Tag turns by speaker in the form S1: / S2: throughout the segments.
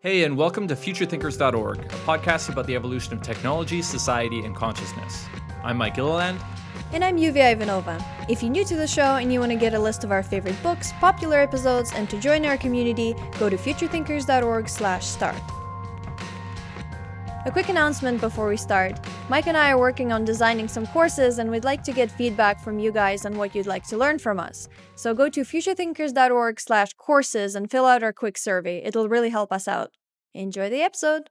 S1: Hey, and welcome to futurethinkers.org, a podcast about the evolution of technology, society, and consciousness. I'm Mike Gilliland.
S2: And I'm Euvie Ivanova. If you're new to the show and you want to get a list of our favorite books, popular episodes, and to join our community, go to futurethinkers.org/start. A quick announcement before we start. Mike and I are working on designing some courses, and we'd like to get feedback from you guys on what you'd like to learn from us. So go to futurethinkers.org/courses and fill out our quick survey. It'll really help us out. Enjoy the episode.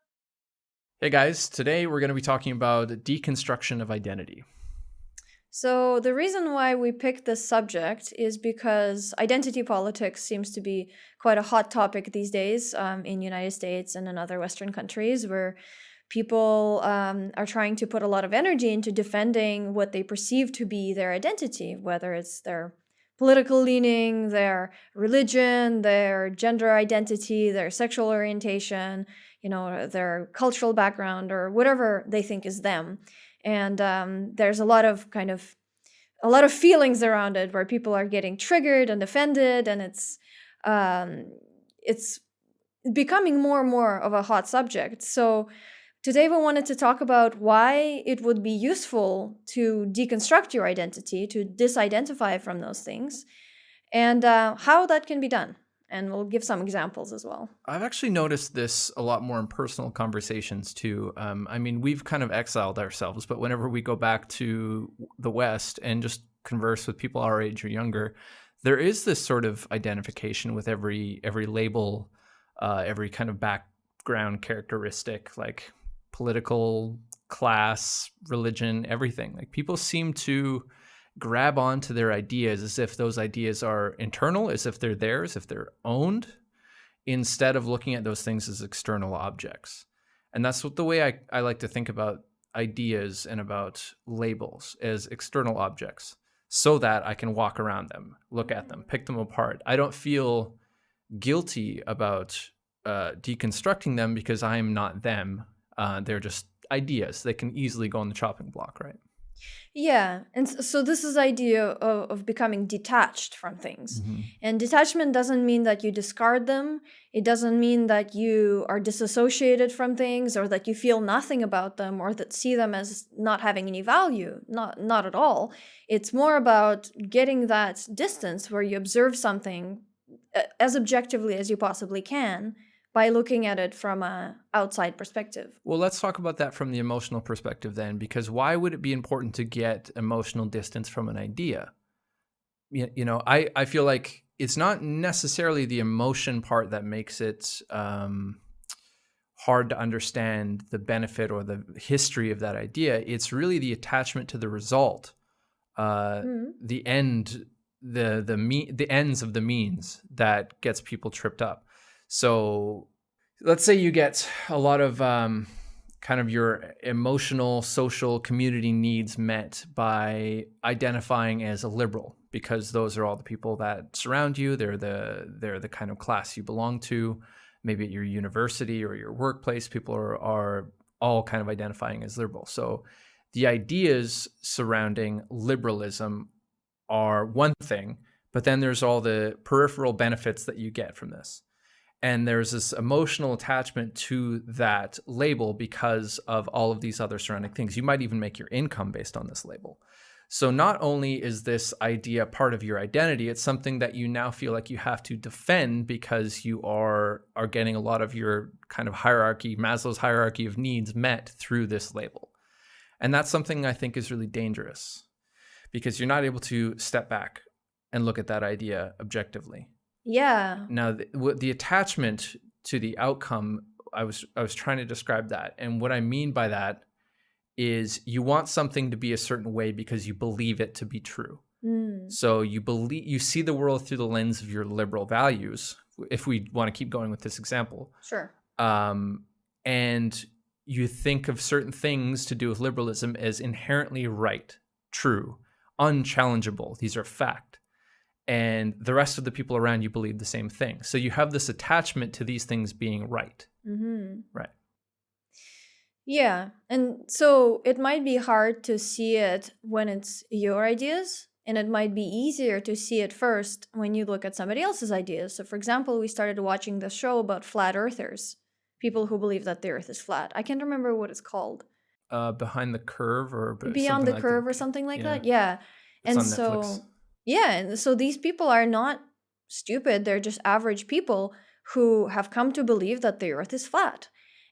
S1: Hey guys, today we're going to be talking about deconstruction of identity.
S2: So the reason why we picked this subject is because identity politics seems to be quite a hot topic these days in the United States and in other Western countries, where people are trying to put a lot of energy into defending what they perceive to be their identity, whether it's their political leaning, their religion, their gender identity, their sexual orientation, their cultural background, or whatever they think is them. And there's a lot of feelings around it where people are getting triggered and offended, and it's becoming more and more of a hot subject. So today we wanted to talk about why it would be useful to deconstruct your identity, to disidentify from those things, and how that can be done. And we'll give some examples as well.
S1: I've actually noticed this a lot more in personal conversations too. We've kind of exiled ourselves, but whenever we go back to the West and just converse with people our age or younger, there is this sort of identification with every label, every kind of background characteristic, like political, class, religion, everything. Like people seem to grab onto their ideas as if those ideas are internal, as if they're theirs, if they're owned, instead of looking at those things as external objects. And that's what the way I like to think about ideas and about labels as external objects, so that I can walk around them, look at them, pick them apart. I don't feel guilty about deconstructing them because I am not them. They're just ideas. They can easily go on the chopping block, right?
S2: Yeah, and so this is the idea of becoming detached from things.
S1: Mm-hmm.
S2: And detachment doesn't mean that you discard them. It doesn't mean that you are disassociated from things or that you feel nothing about them or that see them as not having any value. Not at all. It's more about getting that distance where you observe something as objectively as you possibly can by looking at it from an outside perspective.
S1: Well, let's talk about that from the emotional perspective then, because why would it be important to get emotional distance from an idea? I feel like it's not necessarily the emotion part that makes it hard to understand the benefit or the history of that idea. It's really the attachment to the result, the end, the ends of the means that gets people tripped up. So let's say you get a lot of kind of your emotional, social, community needs met by identifying as a liberal, because those are all the people that surround you. They're the kind of class you belong to. Maybe at your university or your workplace, people are all kind of identifying as liberal. So the ideas surrounding liberalism are one thing, but then there's all the peripheral benefits that you get from this. And there's this emotional attachment to that label because of all of these other surrounding things. You might even make your income based on this label. So not only is this idea part of your identity, it's something that you now feel like you have to defend because you are getting a lot of your kind of hierarchy, Maslow's hierarchy of needs met through this label. And that's something I think is really dangerous, because you're not able to step back and look at that idea objectively.
S2: Yeah.
S1: Now, the attachment to the outcome, I was trying to describe that. And what I mean by that is you want something to be a certain way because you believe it to be true. So you see the world through the lens of your liberal values, if we want to keep going with this example.
S2: Sure.
S1: And you think of certain things to do with liberalism as inherently right, true, unchallengeable. These are fact. And the rest of the people around you believe the same thing. So you have this attachment to these things being right.
S2: Mm-hmm.
S1: Right.
S2: Yeah. And so it might be hard to see it when it's your ideas, and it might be easier to see it first when you look at somebody else's ideas. So for example, we started watching the show about flat earthers. people who believe that the Earth is flat. I can't remember what it's called.
S1: Behind the Curve or
S2: Beyond
S1: something
S2: the Curve or
S1: that.
S2: something like
S1: Yeah.
S2: that. Yeah.
S1: It's
S2: And
S1: on
S2: so,
S1: Netflix.
S2: yeah. And so these people are not stupid. They're just average people who have come to believe that the Earth is flat.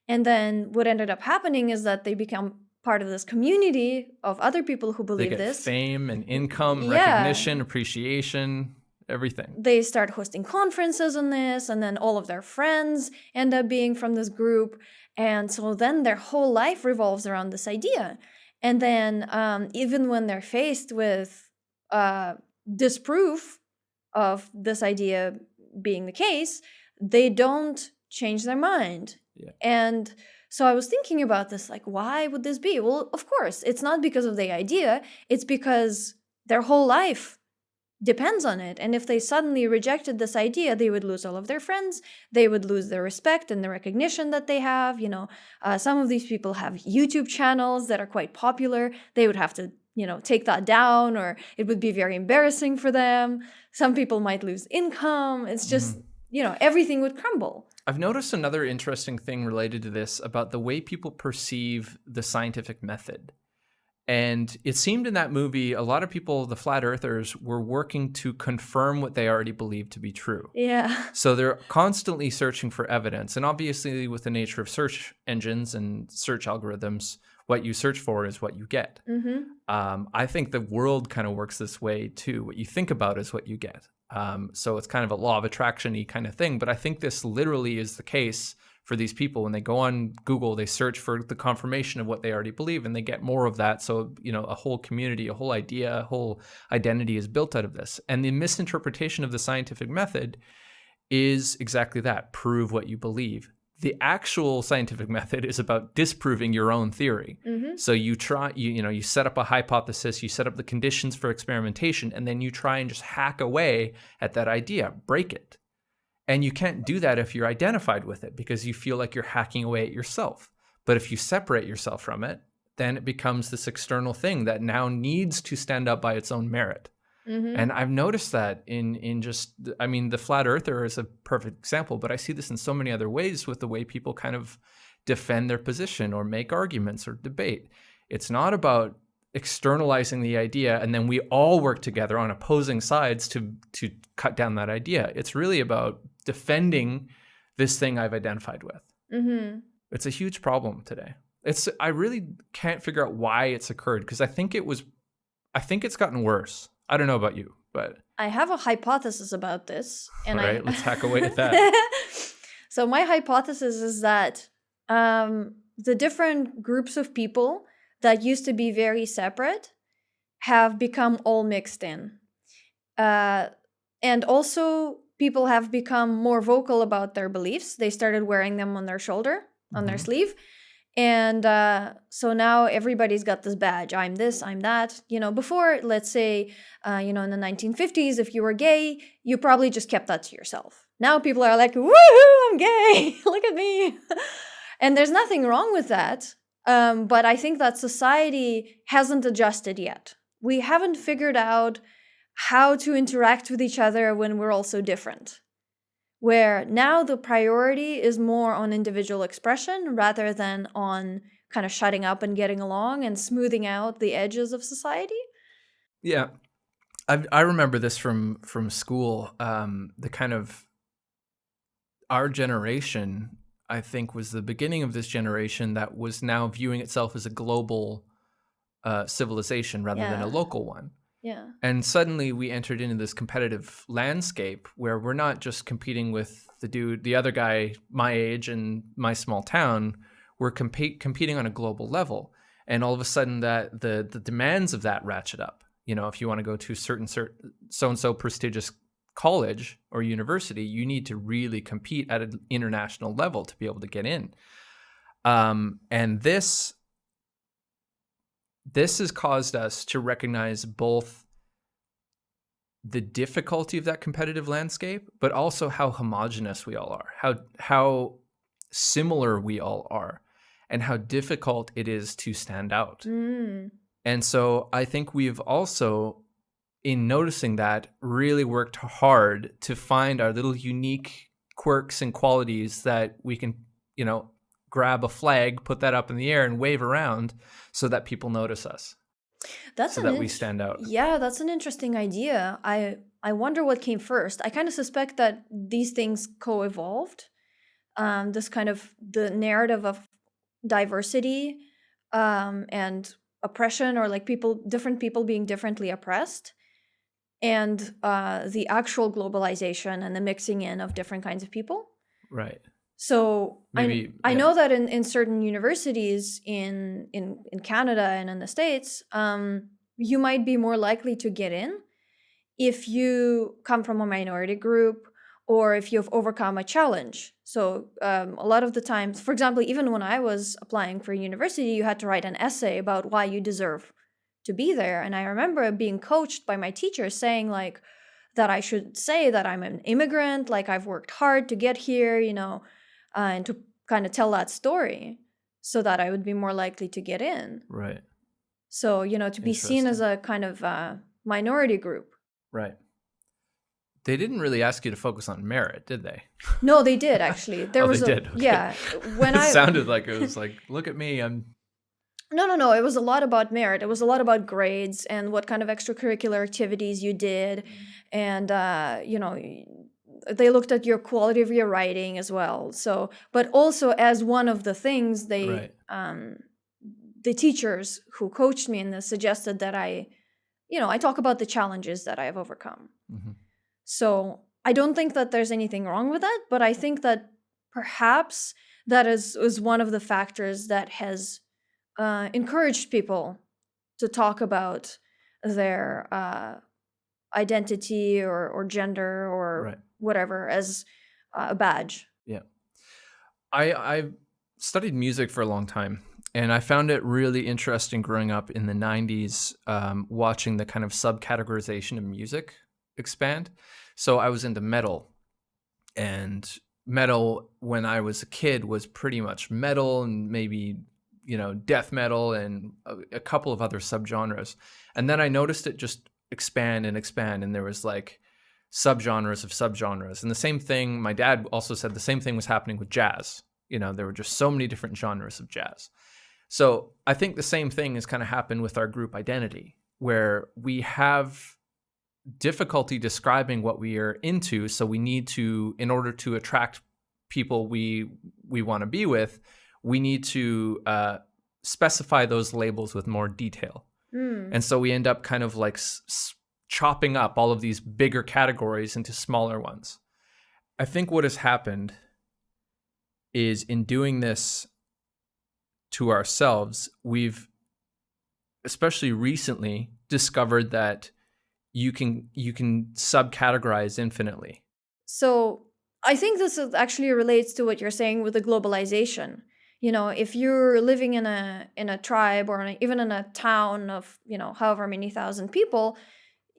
S2: And then what ended up happening is that they become part of this community of other people who
S1: They
S2: believe
S1: get
S2: this.
S1: fame and income,
S2: Yeah.
S1: recognition, appreciation, everything.
S2: They start hosting conferences on this, and then all of their friends end up being from this group. And so then their whole life revolves around this idea. And then even when they're faced with disproof of this idea being the case, they don't change their mind.
S1: Yeah.
S2: And so I was thinking about this, like, why would this be? Well, of course, it's not because of the idea. It's because their whole life depends on it. And if they suddenly rejected this idea, they would lose all of their friends. They would lose their respect and the recognition that they have. Some of these people have YouTube channels that are quite popular. They would have to, take that down, or it would be very embarrassing for them. Some people might lose income. It's just, everything would crumble.
S1: I've noticed another interesting thing related to this about the way people perceive the scientific method. And it seemed in that movie, a lot of people, the flat earthers, were working to confirm what they already believed to be true.
S2: Yeah.
S1: So they're constantly searching for evidence. And obviously, with the nature of search engines and search algorithms, what you search for is what you get.
S2: Mm-hmm.
S1: I think the world kind of works this way too. What you think about is what you get. So it's kind of a law of attraction-y kind of thing. But I think this literally is the case for these people. When they go on Google, they search for the confirmation of what they already believe, and they get more of that. So, a whole community, a whole idea, a whole identity is built out of this. And the misinterpretation of the scientific method is exactly that: prove what you believe. The actual scientific method is about disproving your own theory.
S2: Mm-hmm.
S1: So you try, you set up a hypothesis, you set up the conditions for experimentation, and then you try and just hack away at that idea, break it. And you can't do that if you're identified with it, because you feel like you're hacking away at yourself. But if you separate yourself from it, then it becomes this external thing that now needs to stand up by its own merit.
S2: Mm-hmm.
S1: And I've noticed that in just, the flat earther is a perfect example, but I see this in so many other ways with the way people kind of defend their position or make arguments or debate. It's not about externalizing the idea and then we all work together on opposing sides to cut down that idea. It's really about defending this thing I've identified with.
S2: Mm-hmm.
S1: It's a huge problem today. I really can't figure out why it's occurred, because I think it's gotten worse. I don't know about you, but
S2: I have a hypothesis about this. And
S1: all right, let's hack away at that.
S2: So my hypothesis is that the different groups of people that used to be very separate have become all mixed in. And also people have become more vocal about their beliefs. They started wearing them on their shoulder, on their sleeve. And so now everybody's got this badge. I'm this, I'm that. Before, let's say, in the 1950s, if you were gay, you probably just kept that to yourself. Now people are like, woohoo, I'm gay. Look at me. And there's nothing wrong with that. But I think that society hasn't adjusted yet. We haven't figured out how to interact with each other when we're all so different. Where now the priority is more on individual expression rather than on kind of shutting up and getting along and smoothing out the edges of society.
S1: Yeah. I remember this from school. The kind of our generation, I think, was the beginning of this generation that was now viewing itself as a global civilization rather than a local one.
S2: Yeah.
S1: And suddenly we entered into this competitive landscape where we're not just competing with the other guy my age in my small town. We're competing on a global level. And all of a sudden that the demands of that ratchet up. If you want to go to certain so-and-so prestigious college or university, you need to really compete at an international level to be able to get in. And this has caused us to recognize both the difficulty of that competitive landscape, but also how homogenous we all are, how similar we all are, and how difficult it is to stand out. And so I think we've also, in noticing that, really worked hard to find our little unique quirks and qualities that we can, grab a flag, put that up in the air and wave around so that people notice us,
S2: That's
S1: so
S2: an
S1: that we stand out.
S2: yeah, that's an interesting idea. I wonder what came first. I kind of suspect that these things co-evolved. This kind of the narrative of diversity and oppression, or like different people being differently oppressed, and the actual globalization and the mixing in of different kinds of people.
S1: Right.
S2: So
S1: Maybe,
S2: I
S1: yeah.
S2: know that in certain universities in Canada and in the States, you might be more likely to get in if you come from a minority group, or if you've overcome a challenge. So a lot of the times, for example, even when I was applying for university, you had to write an essay about why you deserve to be there. And I remember being coached by my teacher saying like that I should say that I'm an immigrant, like I've worked hard to get here, and to kind of tell that story so that I would be more likely to get in.
S1: Right.
S2: So, to be seen as a kind of minority group.
S1: Right. They didn't really ask you to focus on merit, did they?
S2: No, they did actually. There was
S1: they did. Okay.
S2: Yeah. When
S1: it sounded like it was like, look at me, I'm.
S2: No. It was a lot about merit. It was a lot about grades and what kind of extracurricular activities you did, and they looked at your quality of your writing as well. So, but also as one of the things
S1: Right.
S2: the teachers who coached me in this suggested that I talk about the challenges that I have overcome.
S1: Mm-hmm.
S2: So I don't think that there's anything wrong with that, but I think that perhaps that is one of the factors that has encouraged people to talk about their identity or gender or
S1: Right.
S2: whatever as a badge.
S1: Yeah. I studied music for a long time, and I found it really interesting growing up in the 90s, watching the kind of subcategorization of music expand. So I was into metal, and metal when I was a kid was pretty much metal and maybe, death metal and a couple of other subgenres. And then I noticed it just expand and expand, and there was like subgenres of subgenres. And the same thing, my dad also said the same thing was happening with jazz. There were just so many different genres of jazz. So I think the same thing has kind of happened with our group identity, where we have difficulty describing what we are into. So we need to, in order to attract people we want to be with, we need to specify those labels with more detail. And so we end up kind of like chopping up all of these bigger categories into smaller ones. I think what has happened is, in doing this to ourselves, we've, especially recently, discovered that you can subcategorize infinitely.
S2: So I think this actually relates to what you're saying with the globalization. If you're living in a tribe or even in a town of however many thousand people,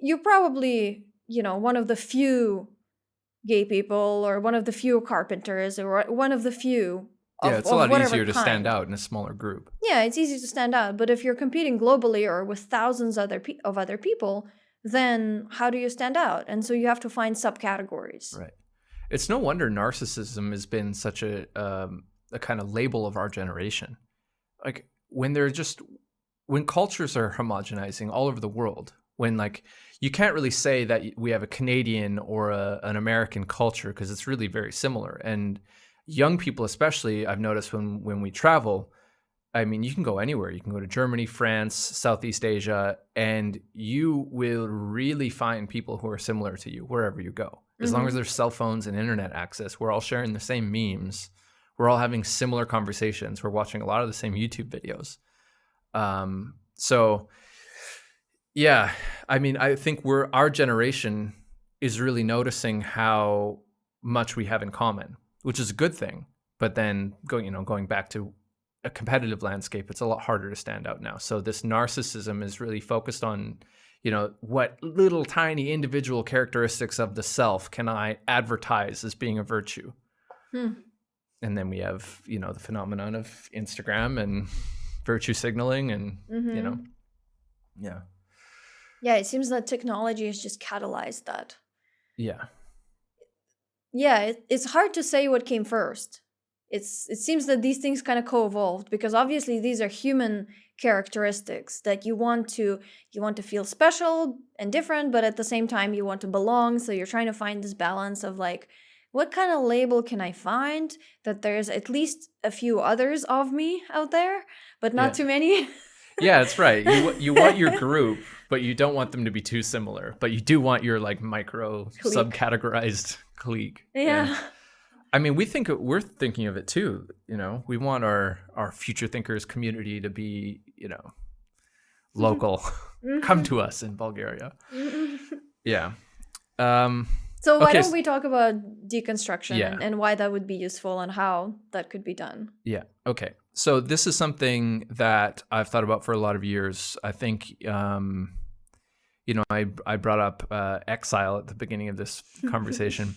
S2: you're probably one of the few gay people, or one of the few carpenters, or one of the few of,
S1: it's a lot
S2: whatever
S1: easier to
S2: kind.
S1: stand out in a smaller group.
S2: Yeah, it's easy to stand out. But if you're competing globally or with thousands of other people, then how do you stand out? And so you have to find subcategories.
S1: Right. It's no wonder narcissism has been such a kind of label of our generation. Like when cultures are homogenizing all over the world, when like you can't really say that we have a Canadian or an American culture, because it's really very similar. And young people especially, I've noticed when we travel, I mean, you can go anywhere. You can go to Germany, France, Southeast Asia, and you will really find people who are similar to you wherever you go. As long as there's cell phones and internet access, we're all sharing the same memes. We're all having similar conversations. We're watching a lot of the same YouTube videos. So, yeah, I mean, I think our generation is really noticing how much we have in common, which is a good thing. But then going back to a competitive landscape, it's a lot harder to stand out now. So this narcissism is really focused on, what little tiny individual characteristics of the self can I advertise as being a virtue? And then we have, the phenomenon of Instagram and virtue signaling and, yeah.
S2: Yeah, it seems that technology has just catalyzed that.
S1: Yeah.
S2: Yeah, it's hard to say what came first. it seems that these things kind of co-evolved, because obviously these are human characteristics that you want to feel special and different, but at the same time you want to belong. So you're trying to find this balance of like, what kind of label can I find that there's at least a few others of me out there, but not too many.
S1: Yeah, that's right. You want your group, but you don't want them to be too similar. But you do want your like micro
S2: Clique.
S1: subcategorized clique.
S2: Yeah.
S1: I mean, we're thinking of it too. You know, we want our future thinkers community to be, you know, local. Come to us in Bulgaria. Yeah.
S2: So why don't we talk about deconstruction and why that would be useful and how that could be done?
S1: Yeah. Okay. So this is something that I've thought about for a lot of years. I think, you know, I brought up exile at the beginning of this conversation.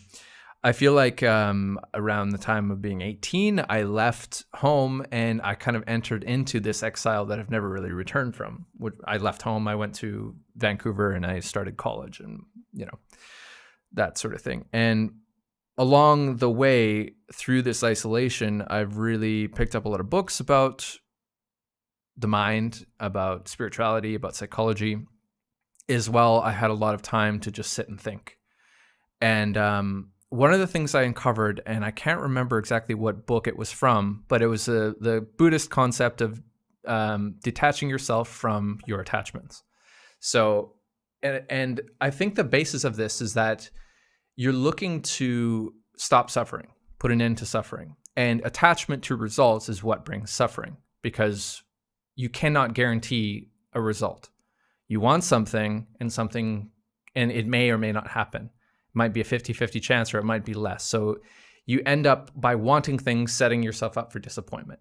S1: I feel like around the time of being 18, I left home and I kind of entered into this exile that I've never really returned from. I left home, I went to Vancouver and I started college and, you know, that sort of thing. And along the way through this isolation, I've really picked up a lot of books about the mind, about spirituality, about psychology. As well, I had a lot of time to just sit and think. And one of the things I uncovered, and I can't remember exactly what book it was from, but it was the Buddhist concept of detaching yourself from your attachments. So, and I think the basis of this is that you're looking to stop suffering, put an end to suffering. And attachment to results is what brings suffering, because you cannot guarantee a result. You want something and it may or may not happen. It might be a 50-50 chance or it might be less. So you end up, by wanting things, setting yourself up for disappointment.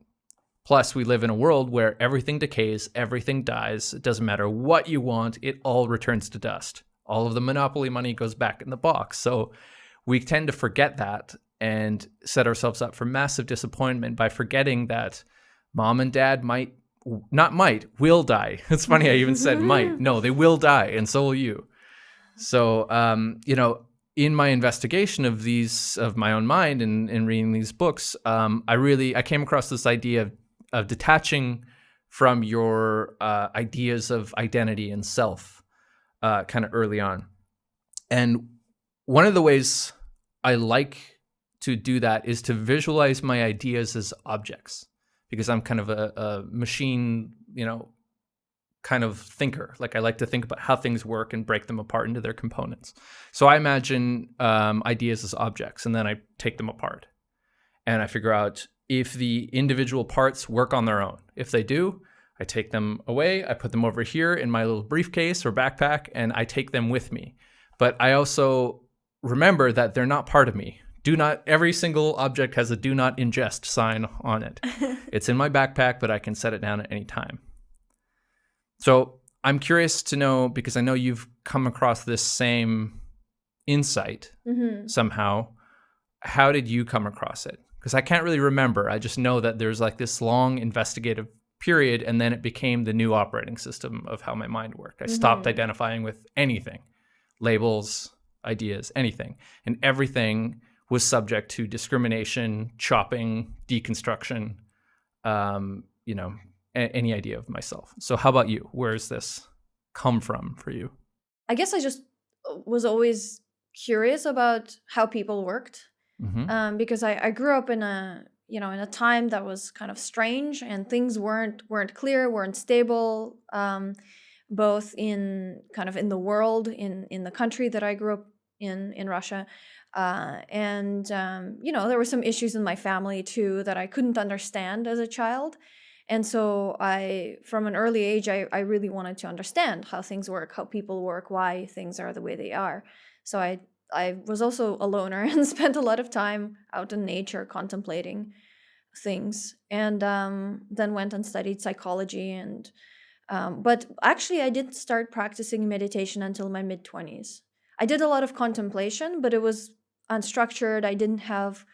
S1: Plus, we live in a world where everything decays, everything dies. It doesn't matter what you want, it all returns to dust. All of the monopoly money goes back in the box. So we tend to forget that and set ourselves up for massive disappointment by forgetting that mom and dad will die. It's funny, I even said might. No, they will die, and so will you. So, you know, in my investigation of my own mind and reading these books, I came across this idea of detaching from your ideas of identity and self kind of early on. And one of the ways I like to do that is to visualize my ideas as objects, because I'm kind of a machine, you know, kind of thinker. Like I like to think about how things work and break them apart into their components. So I imagine ideas as objects, and then I take them apart and I figure out if the individual parts work on their own. If they do, I take them away, I put them over here in my little briefcase or backpack, and I take them with me. But I also remember that they're not part of me. Every single object has a do not ingest sign on it. It's in my backpack, but I can set it down at any time. So I'm curious to know, because I know you've come across this same insight somehow. How did you come across it? Because I can't really remember. I just know that there's like this long investigative period, and then it became the new operating system of how my mind worked. I stopped identifying with anything, labels, ideas, anything. And everything was subject to discrimination, chopping, deconstruction, you know, any idea of myself. So how about you? Where's this come from for you?
S2: I guess I just was always curious about how people worked, because I grew up in a time that was kind of strange, and things weren't clear, weren't stable, both in the world, in the country that I grew up in Russia, and there were some issues in my family too that I couldn't understand as a child. And so from an early age, I really wanted to understand how things work, how people work, why things are the way they are. So I was also a loner and spent a lot of time out in nature contemplating things, and then went and studied psychology. And but actually, I didn't start practicing meditation until my mid-20s. I did a lot of contemplation, but it was unstructured. I didn't have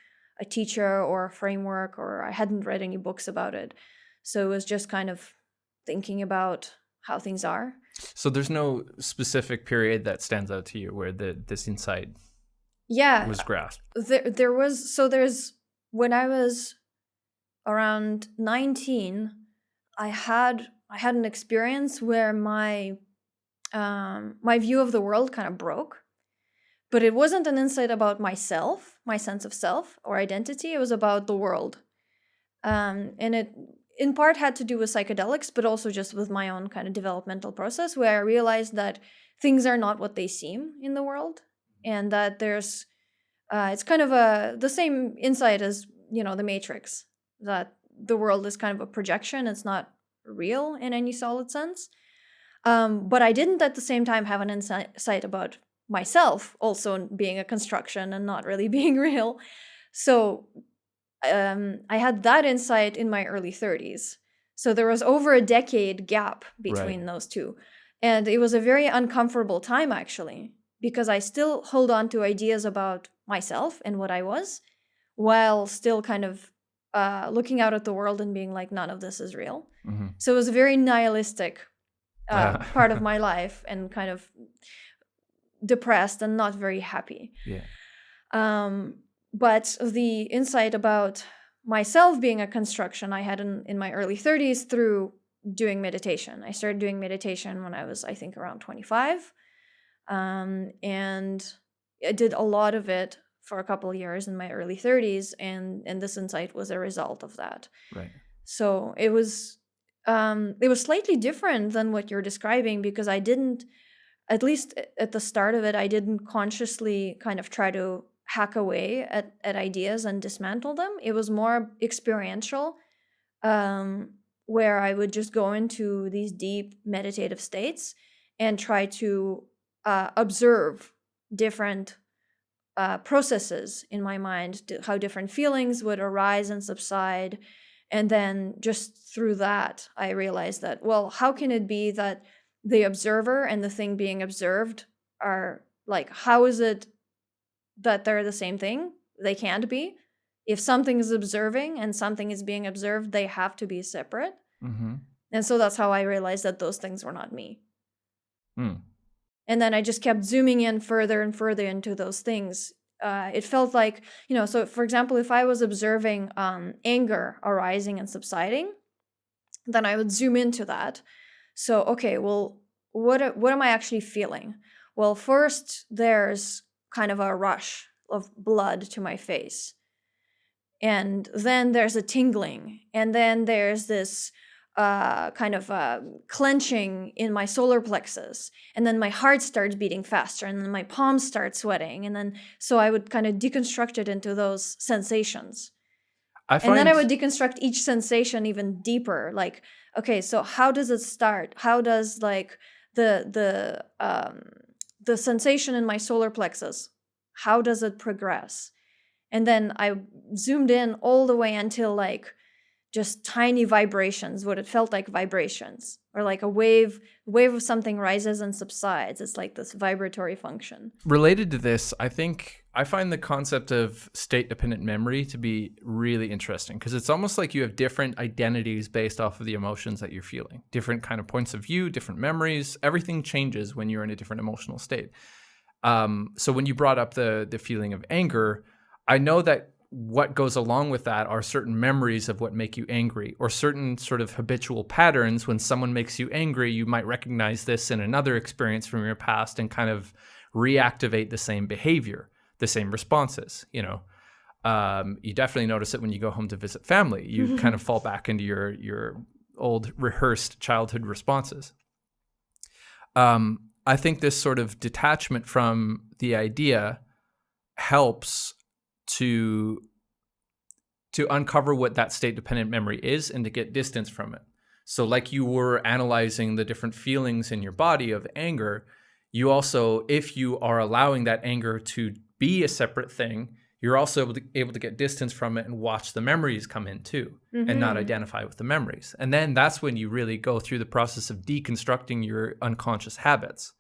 S2: a teacher or a framework, or I hadn't read any books about it. So it was just kind of thinking about how things are.
S1: So there's no specific period that stands out to you where this insight was grasped?
S2: There's when I was around 19, I had an experience where my view of the world kind of broke. But it wasn't an insight about myself, my sense of self or identity. It was about the world. And it in part had to do with psychedelics, but also just with my own kind of developmental process, where I realized that things are not what they seem in the world, and that there's it's kind of the same insight as, the Matrix, that the world is kind of a projection. It's not real in any solid sense. But I didn't at the same time have an insight about myself also being a construction and not really being real. So I had that insight in my early 30s. So there was over a decade gap between those two. And it was a very uncomfortable time, actually, because I still hold on to ideas about myself and what I was, while still kind of looking out at the world and being like, none of this is real.
S1: Mm-hmm.
S2: So it was a very nihilistic part of my life, and kind of depressed and not very happy. But the insight about myself being a construction I had in my early 30s through doing meditation. I started doing meditation when I was, I think, around 25. And I did a lot of it for a couple of years in my early 30s, and this insight was a result of that.
S1: Right.
S2: So it was slightly different than what you're describing, because I didn't, at least at the start of it, I didn't consciously kind of try to hack away at ideas and dismantle them. It was more experiential, where I would just go into these deep meditative states and try to observe different processes in my mind, how different feelings would arise and subside. And then just through that, I realized that, well, how can it be that the observer and the thing being observed are like, how is it that they're the same thing? They can't be. If something is observing and something is being observed, they have to be separate.
S1: Mm-hmm.
S2: And so that's how I realized that those things were not me.
S1: Mm.
S2: And then I just kept zooming in further and further into those things. It felt like, so for example, if I was observing anger arising and subsiding, then I would zoom into that. So, okay, well, what am I actually feeling? Well, first there's kind of a rush of blood to my face. And then there's a tingling. And then there's this kind of clenching in my solar plexus. And then my heart starts beating faster. And then my palms start sweating. And then, so I would kind of deconstruct it into those sensations. And then I would deconstruct each sensation even deeper. Like, okay, so how does it start? How does like the sensation in my solar plexus, how does it progress? And then I zoomed in all the way until like just tiny vibrations, what it felt like vibrations, or like a wave of something rises and subsides. It's like this vibratory function.
S1: Related to this, I think I find the concept of state-dependent memory to be really interesting, because it's almost like you have different identities based off of the emotions that you're feeling, different kind of points of view, different memories. Everything changes when you're in a different emotional state. So when you brought up the feeling of anger, I know that what goes along with that are certain memories of what make you angry, or certain sort of habitual patterns. When someone makes you angry, you might recognize this in another experience from your past and kind of reactivate the same behavior, the same responses. You definitely notice it when you go home to visit family. You kind of fall back into your old rehearsed childhood responses. I think this sort of detachment from the idea helps to uncover what that state-dependent memory is and to get distance from it. So like you were analyzing the different feelings in your body of anger, you also, if you are allowing that anger to be a separate thing, you're also able to get distance from it and watch the memories come in too, and not identify with the memories. And then that's when you really go through the process of deconstructing your unconscious habits.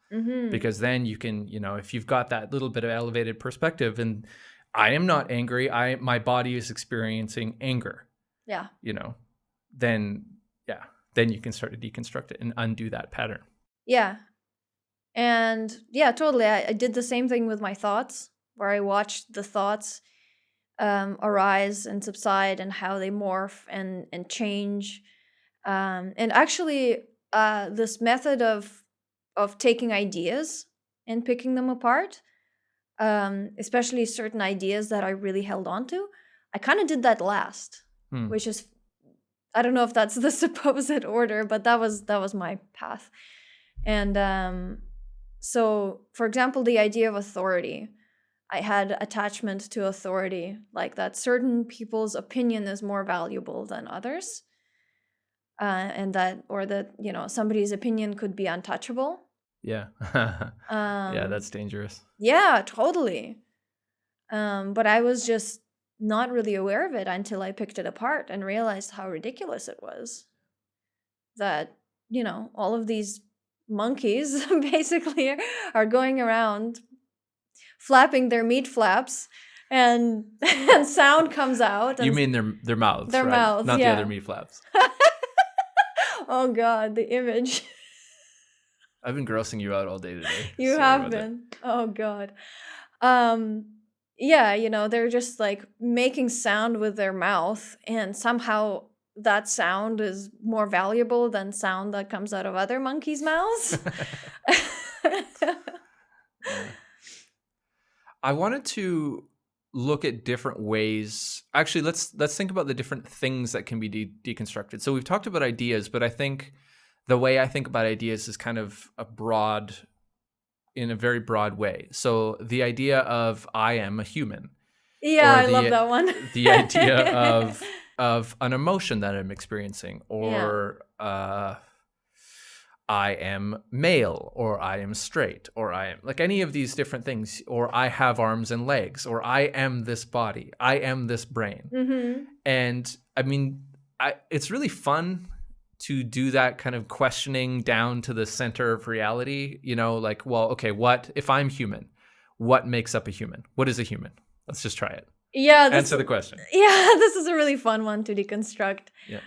S1: Because then you can, if you've got that little bit of elevated perspective and I am not angry, my body is experiencing anger.
S2: Yeah.
S1: Then you can start to deconstruct it and undo that pattern.
S2: Yeah. And yeah, totally. I did the same thing with my thoughts, where I watched the thoughts arise and subside, and how they morph and change. And actually, this method of taking ideas and picking them apart, especially certain ideas that I really held on to, I kind of did that last, which is, I don't know if that's the supposed order, but that was my path. And so, for example, the idea of authority. I had attachment to authority, like that certain people's opinion is more valuable than others, and that somebody's opinion could be untouchable.
S1: Yeah. Yeah, that's dangerous.
S2: Yeah, totally. But I was just not really aware of it until I picked it apart and realized how ridiculous it was. That, all of these monkeys basically are going around flapping their meat flaps, and sound comes out.
S1: You mean their mouths,
S2: their
S1: right?
S2: mouths,
S1: Not
S2: yeah.
S1: the other meat flaps.
S2: Oh God, the image.
S1: I've been grossing you out all day today.
S2: You
S1: Sorry
S2: have
S1: about
S2: been. Oh God. Yeah, they're just like making sound with their mouth, and somehow that sound is more valuable than sound that comes out of other monkeys' mouths.
S1: I wanted to look at different ways. Actually, let's think about the different things that can be deconstructed. So we've talked about ideas, but I think the way I think about ideas is kind of in a very broad way. So the idea of I am a human.
S2: Yeah, I love that one.
S1: The idea of an emotion that I'm experiencing, or I am male, or I am straight, or I am like any of these different things, or I have arms and legs, or I am this body, I am this brain.
S2: Mm-hmm.
S1: And I mean, it's really fun to do that kind of questioning down to the center of reality, like, well, okay, what if I'm human? What makes up a human? What is a human? Let's just try it.
S2: Yeah.
S1: Answer the question.
S2: Yeah, this is a really fun one to deconstruct.
S1: Yeah.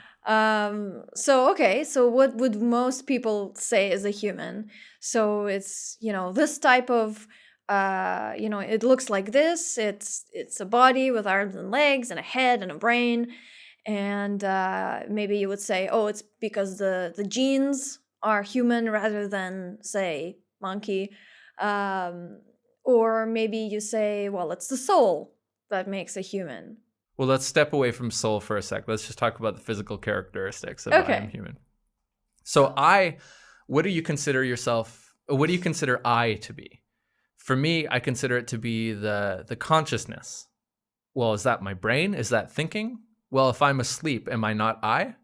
S2: So what would most people say is a human? So it's, this type of, it looks like this. It's a body with arms and legs and a head and a brain. And maybe you would say, oh, it's because the genes are human rather than, say, monkey. Or maybe you say, well, it's the soul that makes a human.
S1: Well, let's step away from soul for a sec. Let's just talk about the physical characteristics of I am human. So what do you consider I to be? For me, I consider it to be the consciousness. Well, is that my brain? Is that thinking? Well, if I'm asleep, am I not I?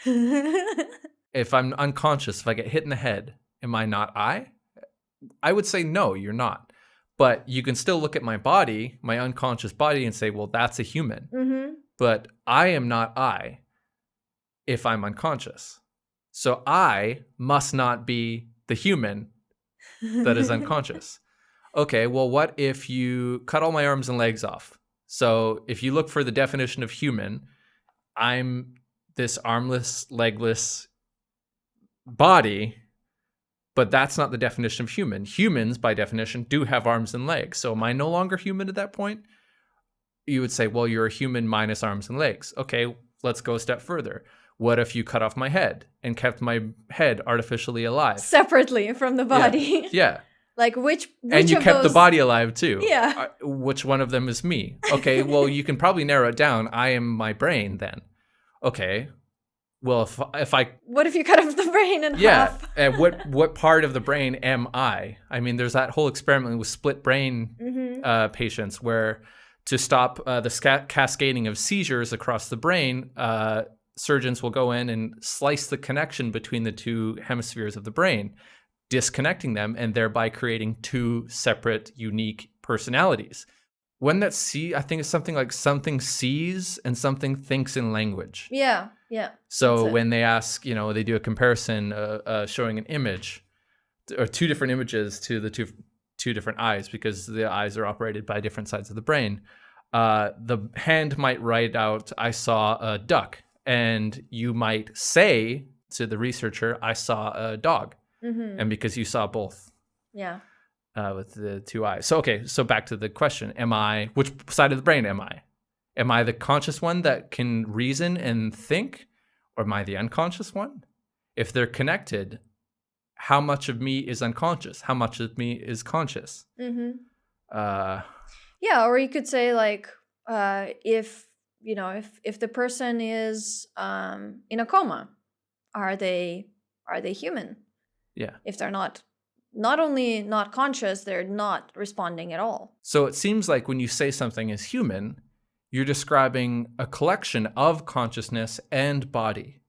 S1: If I'm unconscious, if I get hit in the head, am I not I? I would say no, you're not. But you can still look at my body, my unconscious body, and say, well, that's a human.
S2: Mm-hmm.
S1: But I am not I if I'm unconscious. So I must not be the human that is unconscious. Okay, well, what if you cut all my arms and legs off? So if you look for the definition of human, I'm this armless, legless body. But that's not the definition of human. Humans, by definition, do have arms and legs. So am I no longer human at that point? You would say, well, you're a human minus arms and legs. Okay, let's go a step further. What if you cut off my head and kept my head artificially alive?
S2: Separately from the body.
S1: Yeah.
S2: Like which
S1: and you
S2: of
S1: kept
S2: those...
S1: the body alive too.
S2: Yeah.
S1: Which one of them is me? Okay, well, you can probably narrow it down. I am my brain then. Okay. Well, if I...
S2: What if you cut off the brain in half?
S1: Yeah, and what part of the brain am I? I mean, there's that whole experiment with split brain patients where to stop the cascading of seizures across the brain, surgeons will go in and slice the connection between the two hemispheres of the brain, disconnecting them and thereby creating two separate, unique personalities. When I think it's something like something sees and something thinks in language.
S2: Yeah.
S1: So when they ask, they do a comparison showing an image or two different images to the two different eyes because the eyes are operated by different sides of the brain. The hand might write out, I saw a duck. And you might say to the researcher, I saw a dog. Mm-hmm. And because you saw both.
S2: Yeah.
S1: With the two eyes. So, okay. So back to the question. Which side of the brain am I? Am I the conscious one that can reason and think, or am I the unconscious one? If they're connected, how much of me is unconscious? How much of me is conscious?
S2: Mm-hmm.
S1: Uh,
S2: Yeah, or you could say like, if if the person is in a coma, are they human?
S1: yeah.
S2: If they're not only not conscious, they're not responding at all.
S1: So it seems like when you say something is human, you're describing a collection of consciousness and body.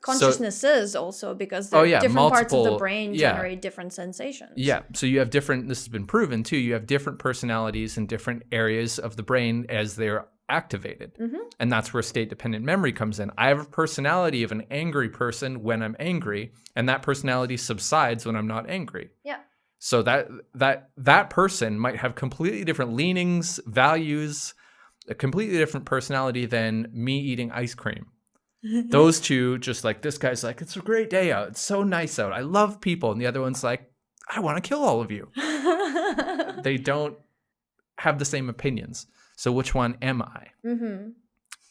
S2: Consciousnesses also, because
S1: Oh
S2: they're
S1: yeah,
S2: different parts of the
S1: multiple.
S2: brain
S1: Yeah,
S2: generate different sensations.
S1: yeah. So you have different. This has been proven too. You have different personalities in different areas of the brain as they're activated, and that's where state-dependent memory comes in. I have a personality of an angry person when I'm angry, and that personality subsides when I'm not angry.
S2: Yeah.
S1: So that person might have completely different leanings, values, a completely different personality than me eating ice cream. Those two, just like this guy's like, it's a great day out. It's so nice out. I love people. And the other one's like, I want to kill all of you. They don't have the same opinions. So which one am I?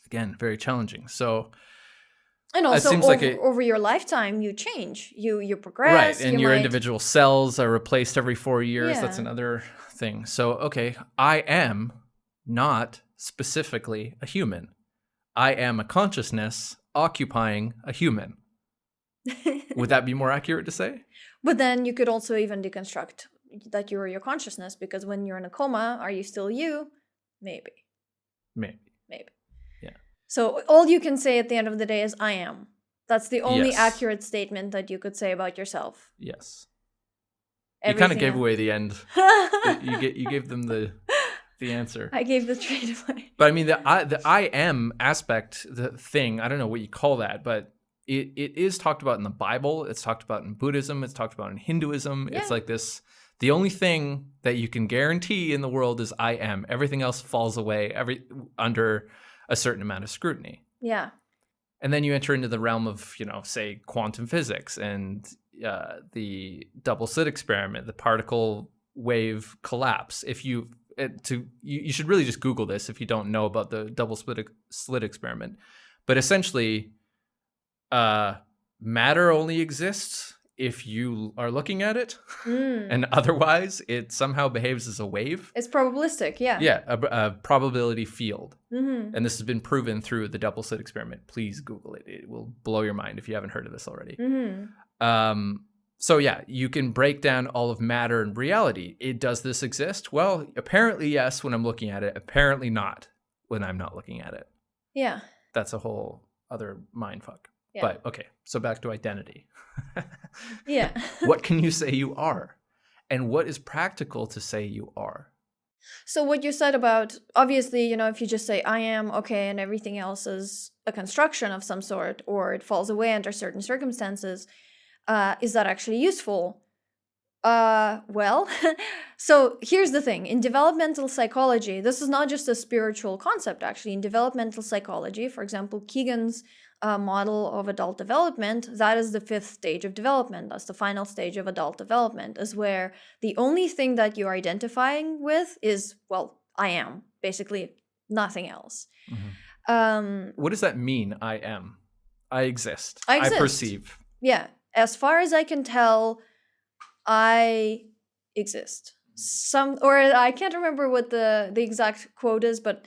S1: Again, very challenging. So,
S2: and also
S1: seems
S2: over your lifetime, you change, you progress.
S1: Right, and your individual cells are replaced every 4 years.
S2: Yeah.
S1: That's another thing. So, okay, I am not specifically a human. I am a consciousness occupying a human. Would that be more accurate to say?
S2: But then you could also even deconstruct that you are your consciousness, because when you're in a coma, are you still you? Maybe.
S1: Yeah.
S2: So all you can say at the end of the day is I am. That's the only
S1: Yes.
S2: accurate statement that you could say about yourself.
S1: Yes. You kind of
S2: Everything
S1: gave
S2: else-
S1: away the end. You gave them the answer.
S2: I gave the trade away.
S1: But I mean, the I am aspect, the thing, I don't know what you call that, but it is talked about in the Bible. It's talked about in Buddhism. It's talked about in Hinduism.
S2: Yeah.
S1: It's like this. The only thing that you can guarantee in the world is I am. Everything else falls away under a certain amount of scrutiny.
S2: Yeah.
S1: And then you enter into the realm of, say, quantum physics and the double slit experiment, the particle wave collapse. You should really just Google this if you don't know about the double slit experiment. But essentially, matter only exists if you are looking at it, and otherwise it somehow behaves as a wave.
S2: It's probabilistic, yeah.
S1: Yeah, a probability field. And this has been proven through the double slit experiment. Please Google it. It will blow your mind if you haven't heard of this already. So yeah, you can break down all of matter and reality. Does this exist? Well, apparently yes when I'm looking at it. Apparently not when I'm not looking at it.
S2: Yeah.
S1: That's a whole other mindfuck.
S2: Yeah.
S1: But okay, so back to identity.
S2: Yeah.
S1: What can you say you are? And what is practical to say you are?
S2: So what you said about, obviously, if you just say I am, okay, and everything else is a construction of some sort, or it falls away under certain circumstances, is that actually useful? Well, so here's the thing. In developmental psychology, this is not just a spiritual concept, actually. In developmental psychology, for example, Kegan's model of adult development, that is the 5th stage of development. That's the final stage of adult development, is where the only thing that you're identifying with is, well, I am, basically nothing else.
S1: What does that mean, I am? I exist.
S2: I exist.
S1: I perceive.
S2: Yeah. As far as I can tell, I exist. Or I can't remember what the exact quote is, but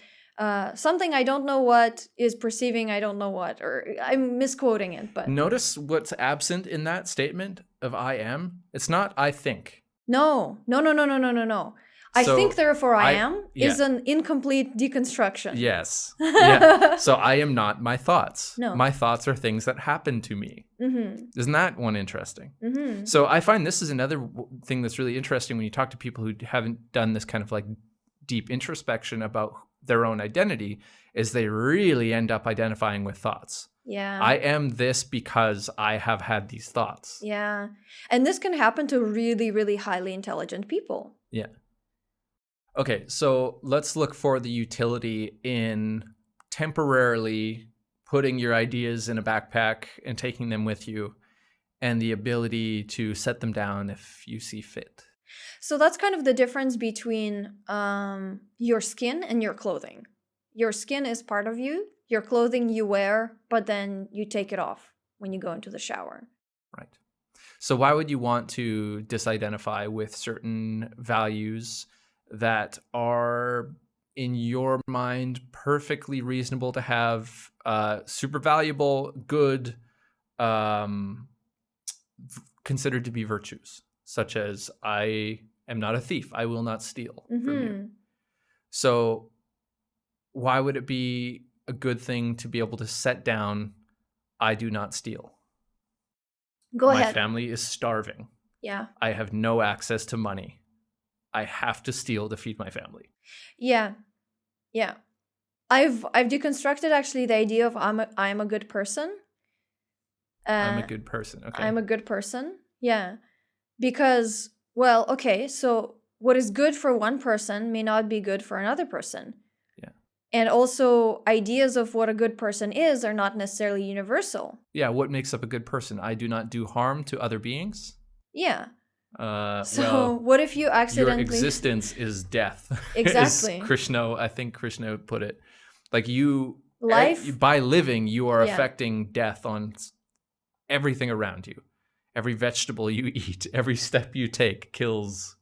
S2: something I don't know what is perceiving I don't know what, or I'm misquoting it, but
S1: Notice what's absent in that statement of I am. It's not I think.
S2: No. I
S1: So,
S2: think, therefore I am
S1: yeah.
S2: is an incomplete deconstruction.
S1: Yes. Yeah. So I am not my thoughts.
S2: No.
S1: My thoughts are things that happen to me. Isn't that one interesting?
S2: Mm-hmm.
S1: So I find this is another thing that's really interesting when you talk to people who haven't done this kind of like deep introspection about their own identity, is they really end up identifying with thoughts.
S2: Yeah.
S1: I am this because I have had these thoughts.
S2: Yeah. And this can happen to really, really highly intelligent people.
S1: Yeah. Okay, so let's look for the utility in temporarily putting your ideas in a backpack and taking them with you, and the ability to set them down if you see fit.
S2: So that's kind of the difference between your skin and your clothing. your skin is part of you, your clothing you wear, but then you take it off when you go into the shower.
S1: Right. So why would you want to disidentify with certain values that are, in your mind, perfectly reasonable to have, super valuable, good, considered to be virtues, such as I am not a thief, I will not steal from you. So why would it be a good thing to be able to set down, I do not steal?
S2: Go
S1: My
S2: ahead.
S1: family is starving.
S2: Yeah.
S1: I have no access to money. I have to steal to feed my family.
S2: Yeah. Yeah. I've deconstructed actually the idea of I'm a good person.
S1: I'm a good person. Okay.
S2: I'm a good person. Yeah. Because, well, okay, so what is good for one person may not be good for another person.
S1: Yeah.
S2: And also, ideas of what a good person is are not necessarily universal.
S1: Yeah. What makes up a good person? I do not do harm to other beings.
S2: Yeah.
S1: So
S2: So what if you accidentally...
S1: Your existence is death.
S2: Exactly.
S1: As Krishna, I think Krishna put it. Like you,
S2: Life...
S1: by living, you are
S2: Yeah.
S1: affecting death on everything around you. Every vegetable you eat, every step you take kills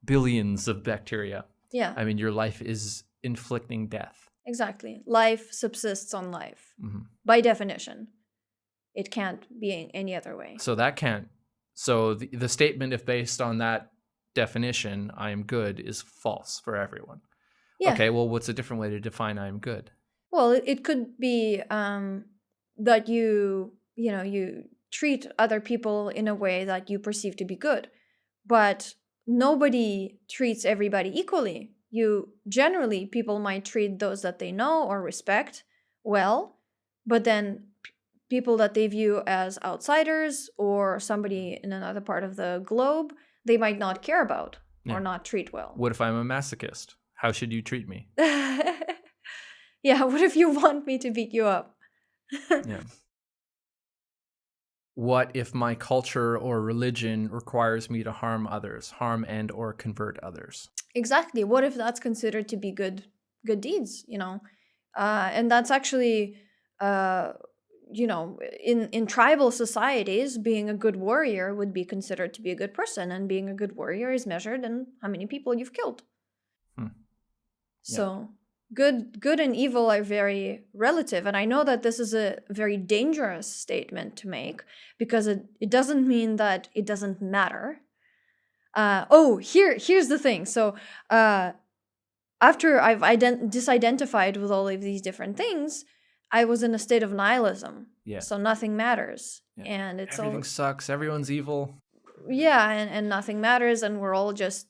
S1: billions of bacteria.
S2: Yeah.
S1: I mean, your life is inflicting death.
S2: Exactly. Life subsists on life.
S1: Mm-hmm.
S2: By definition. It can't be any other way.
S1: So that can't. So the statement, if based on that definition, I am good, is false for everyone.
S2: Yeah.
S1: Okay, well, what's a different way to define I am good?
S2: Well, it could be that you treat other people in a way that you perceive to be good. But nobody treats everybody equally. Generally, people might treat those that they know or respect well, but then people that they view as outsiders or somebody in another part of the globe, they might not care about or not treat well.
S1: What if I'm a masochist? How should you treat me?
S2: Yeah, what if you want me to beat you up?
S1: Yeah. What if my culture or religion requires me to harm others, harm and or convert others?
S2: Exactly. What if that's considered to be good deeds, and that's actually in tribal societies, being a good warrior would be considered to be a good person, and being a good warrior is measured in how many people you've killed. So good and evil are very relative, and I know that this is a very dangerous statement to make, because it doesn't mean that it doesn't matter. Here's the thing. So after I've disidentified with all of these different things, I was in a state of nihilism.
S1: Yeah.
S2: So nothing matters.
S1: Yeah.
S2: And it's
S1: everything sucks. Everyone's evil.
S2: Yeah, and nothing matters, and we're all just,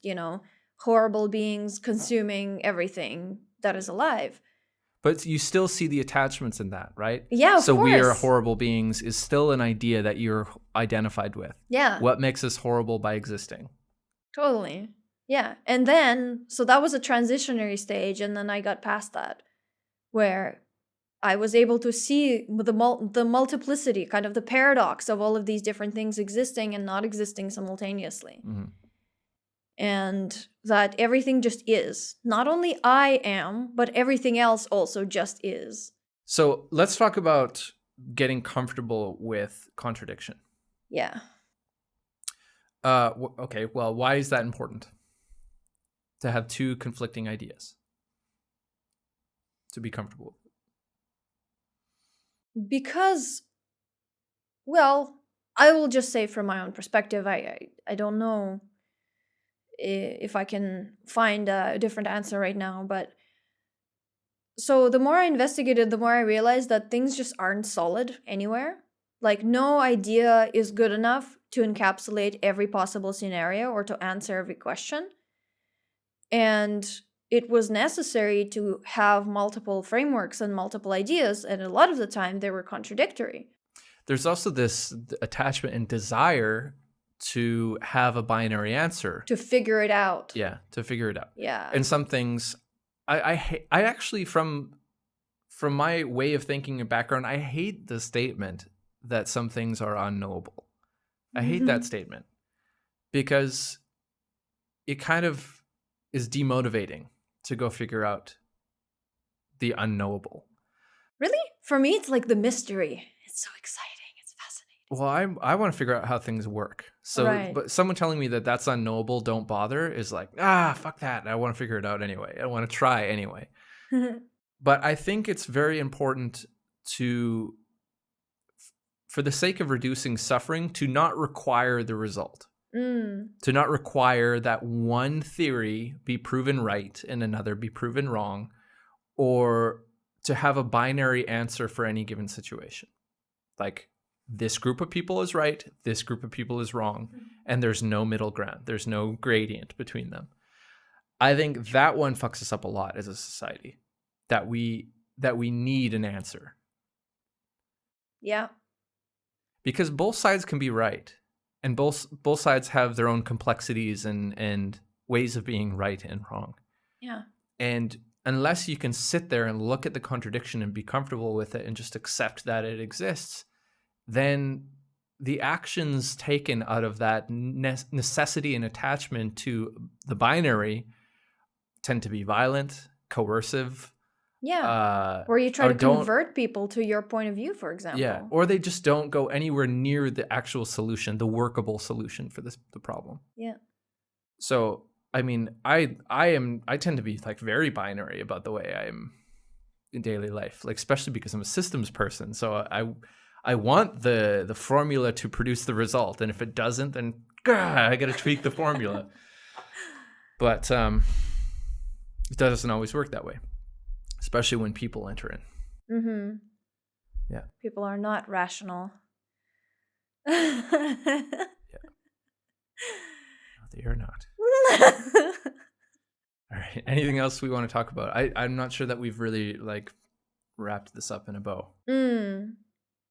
S2: horrible beings consuming everything that is alive.
S1: But you still see the attachments in that, right?
S2: Yeah, of
S1: so
S2: course.
S1: we are horrible beings is still an idea that you're identified with.
S2: Yeah.
S1: What makes us horrible by existing?
S2: Totally. Yeah. And then, so that was a transitionary stage, and then I got past that, where I was able to see the multiplicity, kind of the paradox of all of these different things existing and not existing simultaneously.
S1: Mm-hmm.
S2: And that everything just is. Not only I am, but everything else also just is.
S1: So let's talk about getting comfortable with contradiction.
S2: Yeah.
S1: Okay, well, why is that important? To have two conflicting ideas. To be comfortable with it.
S2: Because, well, I will just say from my own perspective, I don't know if I can find a different answer right now, but so the more I investigated, the more I realized that things just aren't solid anywhere. Like, no idea is good enough to encapsulate every possible scenario or to answer every question. And it was necessary to have multiple frameworks and multiple ideas, and a lot of the time they were contradictory.
S1: There's also this attachment and desire to have a binary answer.
S2: To figure it out.
S1: Yeah, to figure it out.
S2: Yeah.
S1: And some things, I actually, from my way of thinking and background, I hate the statement that some things are unknowable. I hate that statement, because it kind of is demotivating to go figure out the unknowable.
S2: Really? For me, it's like the mystery. It's so exciting. It's fascinating.
S1: Well, I want to figure out how things work. So,
S2: Right.
S1: but someone telling me that that's unknowable, don't bother, is like, fuck that. I want to figure it out anyway. I want to try anyway. But I think it's very important to, for the sake of reducing suffering, to not require the result. To not require that one theory be proven right and another be proven wrong, or to have a binary answer for any given situation. Like, this group of people is right, this group of people is wrong, and there's no middle ground. There's no gradient between them. I think that one fucks us up a lot as a society, that we need an answer.
S2: Yeah.
S1: Because both sides can be right, and both sides have their own complexities and ways of being right and wrong.
S2: Yeah.
S1: And unless you can sit there and look at the contradiction and be comfortable with it and just accept that it exists, then the actions taken out of that necessity and attachment to the binary tend to be violent, coercive.
S2: Yeah. Or you try to convert people to your point of view, for example.
S1: Yeah. Or they just don't go anywhere near the actual solution, the workable solution for the problem.
S2: Yeah.
S1: So, I mean, I tend to be like very binary about the way I am in daily life, like especially because I'm a systems person. So I want the formula to produce the result, and if it doesn't, then I got to tweak the formula. But it doesn't always work that way, especially when people enter in.
S2: Mm-hmm.
S1: Yeah.
S2: People are not rational.
S1: Yeah. No, they are not. All right. Anything else we want to talk about? I'm not sure that we've really like wrapped this up in a bow.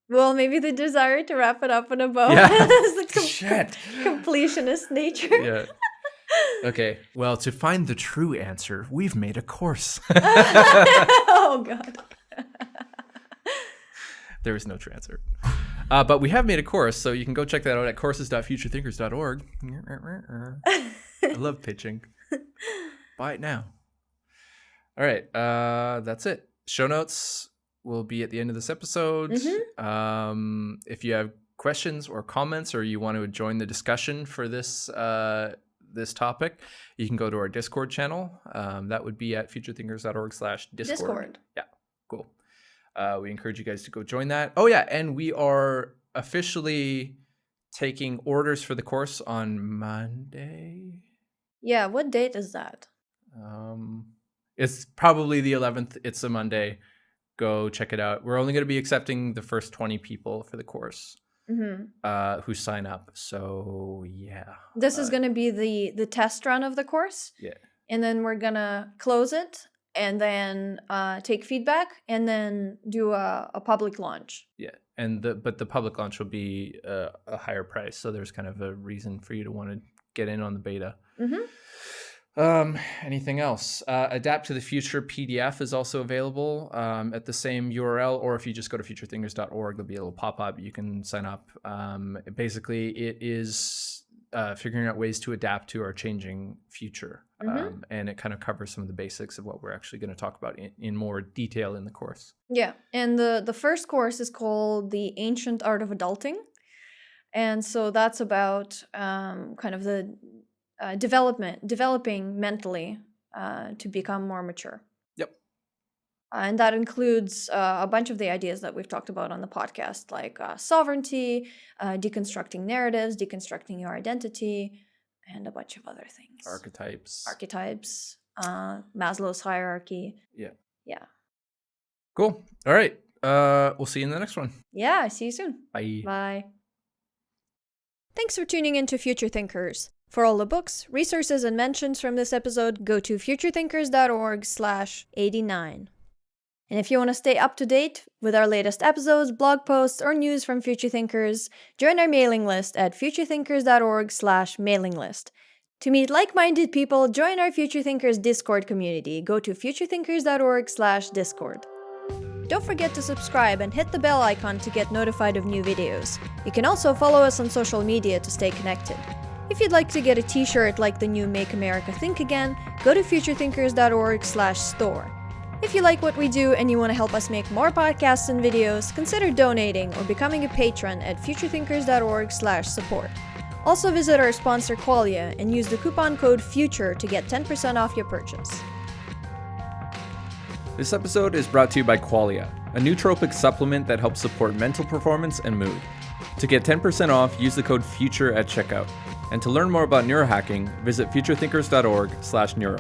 S2: Well, maybe the desire to wrap it up in a bow
S1: Yeah.
S2: is the
S1: Shit.
S2: completionist nature.
S1: Yeah. Okay. Well, to find the true answer, we've made a course.
S2: Oh, God.
S1: There is no true answer. But we have made a course, so you can go check that out at courses.futurethinkers.org. I love pitching. Buy it now. All right. That's it. Show notes will be at the end of this episode. If you have questions or comments, or you want to join the discussion for this this topic, you can go to our Discord channel. That would be at futurethinkers.org/Discord. Yeah, cool. We encourage you guys to go join that. Oh yeah, and we are officially taking orders for the course on Monday.
S2: Yeah, what date is that?
S1: It's probably the 11th. It's a Monday. Go check it out. We're only going to be accepting the first 20 people for the course who sign up. So yeah.
S2: This is going to be the test run of the course.
S1: Yeah.
S2: And then we're going to close it and then take feedback and then do a public launch.
S1: Yeah. But the public launch will be a higher price. So there's kind of a reason for you to want to get in on the beta. Anything else? Adapt to the Future PDF is also available at the same URL, or if you just go to futurethinkers.org, there'll be a little pop-up. You can sign up. Basically, it is figuring out ways to adapt to our changing future. And it kind of covers some of the basics of what we're actually going to talk about in more detail in the course.
S2: Yeah. And the first course is called The Ancient Art of Adulting. And so that's about kind of the developing mentally to become more mature.
S1: Yep.
S2: And that includes a bunch of the ideas that we've talked about on the podcast, like sovereignty, deconstructing narratives, deconstructing your identity, and a bunch of other things. Archetypes, Maslow's hierarchy. Yeah.
S1: Cool. All right. We'll see you in the next one.
S2: Yeah, see you soon.
S1: Bye.
S2: Bye. Thanks for tuning in to Future Thinkers. For all the books, resources, and mentions from this episode, go to futurethinkers.org/89. And if you want to stay up to date with our latest episodes, blog posts, or news from Future Thinkers, join our mailing list at futurethinkers.org/mailing list. To meet like-minded people, join our Future Thinkers Discord community. Go to futurethinkers.org/discord. Don't forget to subscribe and hit the bell icon to get notified of new videos. You can also follow us on social media to stay connected. If you'd like to get a t-shirt like the new Make America Think Again, go to futurethinkers.org/store. If you like what we do and you want to help us make more podcasts and videos, consider donating or becoming a patron at futurethinkers.org/support. Also visit our sponsor Qualia and use the coupon code FUTURE to get 10% off your purchase.
S1: This episode is brought to you by Qualia, a nootropic supplement that helps support mental performance and mood. To get 10% off, use the code FUTURE at checkout. And to learn more about neurohacking, visit futurethinkers.org/neuro.